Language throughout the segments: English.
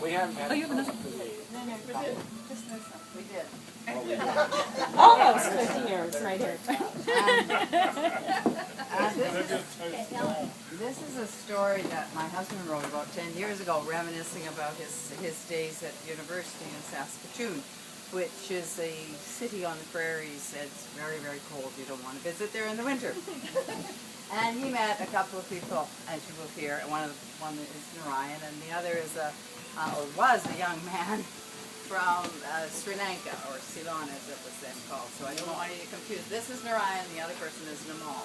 We haven't had. Oh, you have another? No, no, just this one. We did. Almost 50 years, right here. This is a story that my husband wrote about 10 years ago, reminiscing about his days at university in Saskatoon, which is a city on the prairies. It's very, very cold. You don't want to visit there in the winter. And he met a couple of people, as you will hear. One is Narayan, and the other is was a young man from Sri Lanka, or Ceylon as it was then called. So I don't want you to confuse. This is Narayan, the other person is Namal.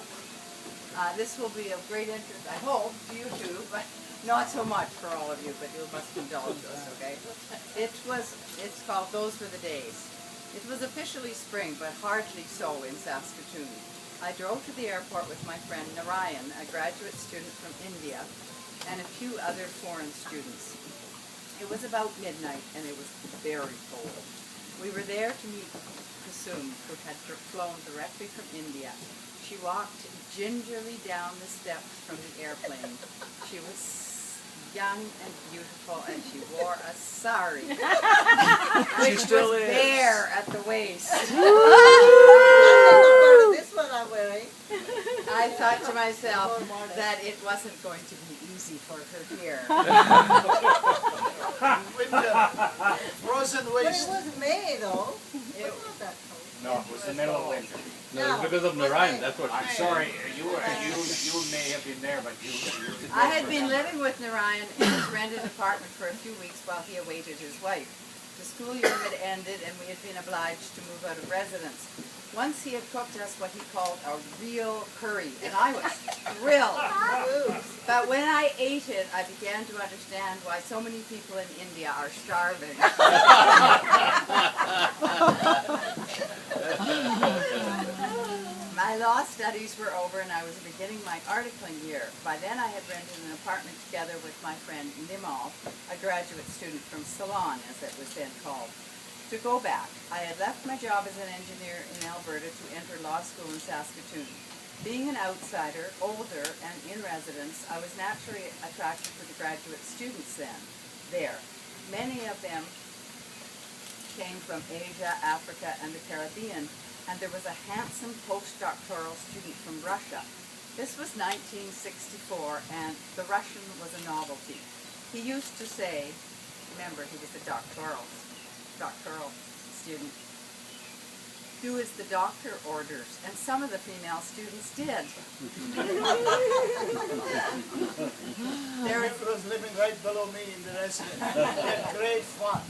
This will be of great interest, I hope, to you too, but not so much for all of you, but you must indulge us, okay? It's called Those Were the Days. It was officially spring, but hardly so in Saskatoon. I drove to the airport with my friend Narayan, a graduate student from India, and a few other foreign students. It was about midnight, and it was very cold. We were there to meet Kusum, who had flown directly from India. She walked gingerly down the steps from the airplane. She was young and beautiful, and she wore a sari, which was bare at the waist. This one I'm wearing. I thought to myself that it wasn't going to be easy for her here. Frozen But waste. it was May though. It- It's not that cold. No, it was the middle of winter. No, it's because of Narayan, that's what I'm she sorry, you may have been there, but you I had been living with Narayan in his rented apartment for a few weeks while he awaited his wife. The school year had ended and we had been obliged to move out of residence. Once he had cooked us what he called a real curry, and I was thrilled. But when I ate it, I began to understand why so many people in India are starving. My law studies were over and I was beginning my articling year. By then I had rented an apartment together with my friend Nimal, a graduate student from Ceylon, as it was then called. To go back, I had left my job as an engineer in Alberta to enter law school in Saskatoon. Being an outsider, older, and in residence, I was naturally attracted to the graduate students there. Many of them came from Asia, Africa, and the Caribbean, and there was a handsome postdoctoral student from Russia. This was 1964, and the Russian was a novelty. He used to say, remember, he was a doctoral student, do as the doctor orders, and some of the female students did. It was living right below me in the residence. We had great fun.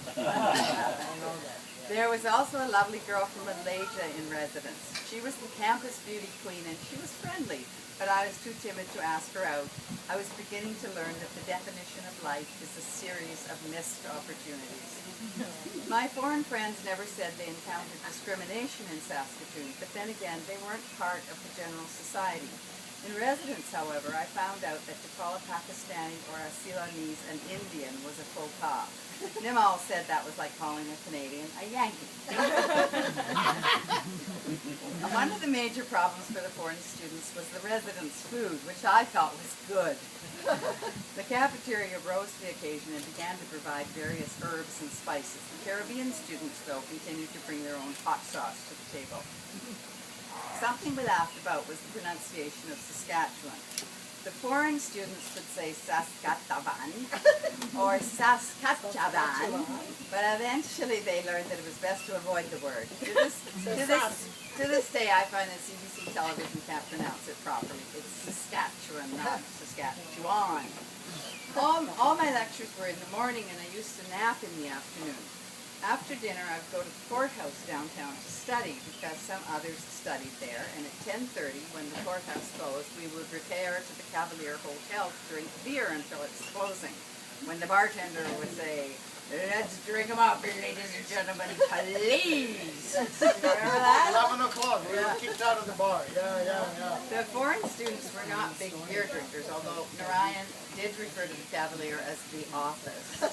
There was also a lovely girl from Malaysia in residence. She was the campus beauty queen and she was friendly, but I was too timid to ask her out. I was beginning to learn that the definition of life is a series of missed opportunities. My foreign friends never said they encountered discrimination in Saskatoon, but then again, they weren't part of the general society. In residence, however, I found out that to call a Pakistani or a Ceylonese an Indian was a faux pas. Nimal said that was like calling a Canadian a Yankee. One of the major problems for the foreign students was the residence food, which I felt was good. The cafeteria rose to the occasion and began to provide various herbs and spices. The Caribbean students, though, continued to bring their own hot sauce to the table. Something we laughed about was the pronunciation of Saskatchewan. The foreign students would say Saskatchewan or Saskatchewan, but eventually they learned that it was best to avoid the word. To this day, I find that CBC television can't pronounce it properly. It's Saskatchewan, not Saskatchewan. All my lectures were in the morning, and I used to nap in the afternoon. After dinner, I would go to the courthouse downtown to study because some others studied there, and at 10:30, when the courthouse closed, we would repair to the Cavalier Hotel to drink beer until its closing, when the bartender would say, Let's drink them up, ladies and gentlemen, please. Remember that? 11 o'clock, we were kicked out of the bar. Yeah. The foreign students were not big beer drinkers, although Narayan did refer to the Cavalier as the office.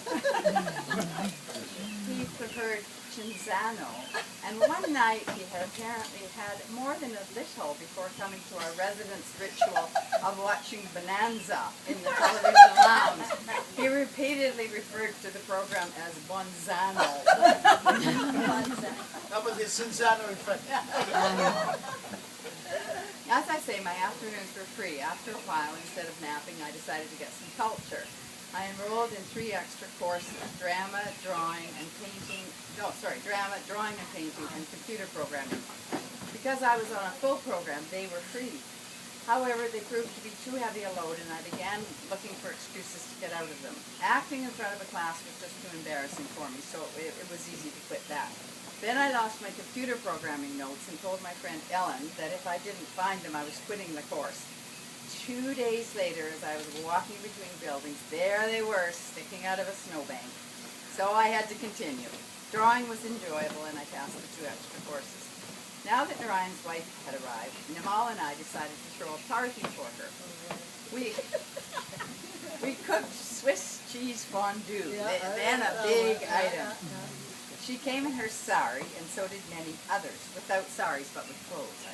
He preferred Cinzano, and one night he had apparently had more than a little before coming to our residence ritual of watching Bonanza in the television lounge. He repeatedly referred to the program as Bonzano. That was the Cinzano effect. As I say, my afternoons were free. After a while, instead of napping, I decided to get some culture. I enrolled in 3 extra courses, drama, drawing, and painting, and computer programming. Because I was on a full program, they were free. However, they proved to be too heavy a load, and I began looking for excuses to get out of them. Acting in front of a class was just too embarrassing for me, so it was easy to quit that. Then I lost my computer programming notes and told my friend Ellen that if I didn't find them, I was quitting the course. 2 days later, as I was walking between buildings, there they were, sticking out of a snowbank. So I had to continue. Drawing was enjoyable, and I passed the 2 extra courses. Now that Narayan's wife had arrived, Nimal and I decided to throw a party for her. We cooked Swiss cheese fondue, then a big item. She came in her sari, and so did many others, without saris but with clothes,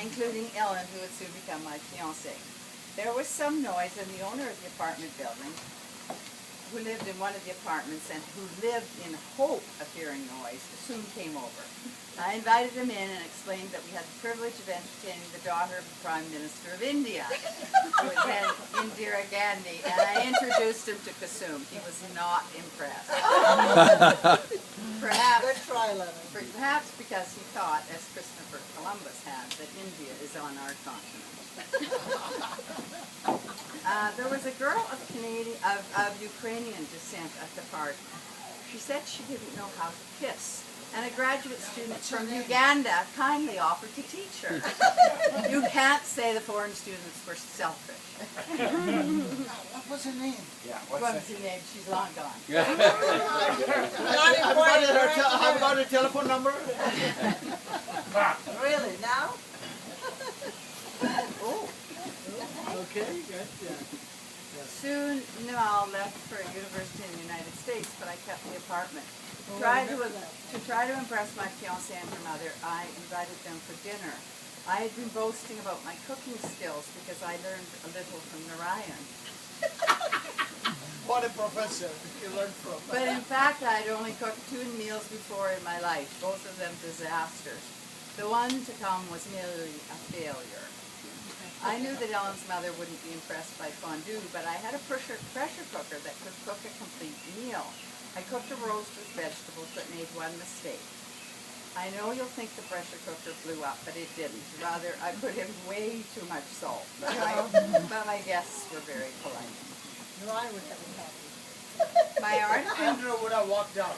including Ellen, who would soon become my fiancée. There was some noise, and the owner of the apartment building, who lived in one of the apartments and who lived in hope of hearing noise, soon came over. I invited him in and explained that we had the privilege of entertaining the daughter of the Prime Minister of India, who was then Indira Gandhi, and I introduced him to Kusum. He was not impressed. Perhaps because he thought, as Christopher Columbus had, that India is on our continent. There was a girl of Ukrainian descent at the party. She said she didn't know how to kiss, and a graduate student from Uganda kindly offered to teach her. You can't say the foreign students were selfish. What was her name? Yeah, What's her name? She's long gone. Have got a telephone number? Really, now? Okay, good. Yeah. Soon, Nimal left for a university in the United States, but I kept the apartment. To try to impress my fiancé and her mother, I invited them for dinner. I had been boasting about my cooking skills because I learned a little from Narayan. What a professor you learned from. But in fact, I had only cooked 2 meals before in my life, both of them disasters. The one to come was nearly a failure. I knew that Ellen's mother wouldn't be impressed by fondue, but I had a pressure cooker that could cook a complete meal. I cooked a roast with vegetables but made one mistake. I know you'll think the pressure cooker blew up, but it didn't. Rather, I put in way too much salt. But my guests were very polite. No, I would have been happy. My article Andrew would have walked out.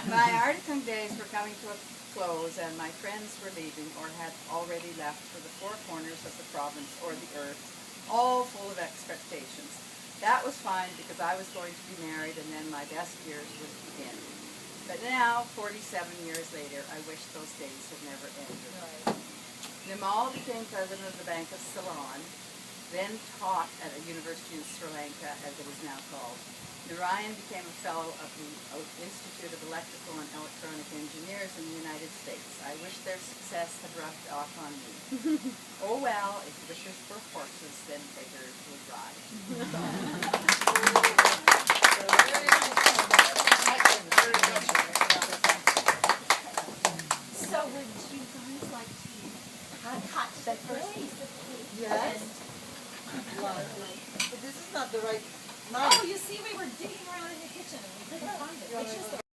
My articling days were coming to a close, and my friends were leaving or had already left for the 4 corners of the province or the earth, all full of expectations. That was fine because I was going to be married and then my best years would begin. But now, 47 years later, I wish those days had never ended. Nimal became president of the Bank of Ceylon, then taught at a university in Sri Lanka, as it is now called. Narayan became a fellow of the Institute of Electrical and Electronic Engineers in the United States. I wish their success had rubbed off on me. Oh well, if wishes were horses, then beggars would ride. So would you guys like to cut the first piece of cake? Yes. But this is not the right Oh, knife. you see, we were digging around in the kitchen and we couldn't find it. It's just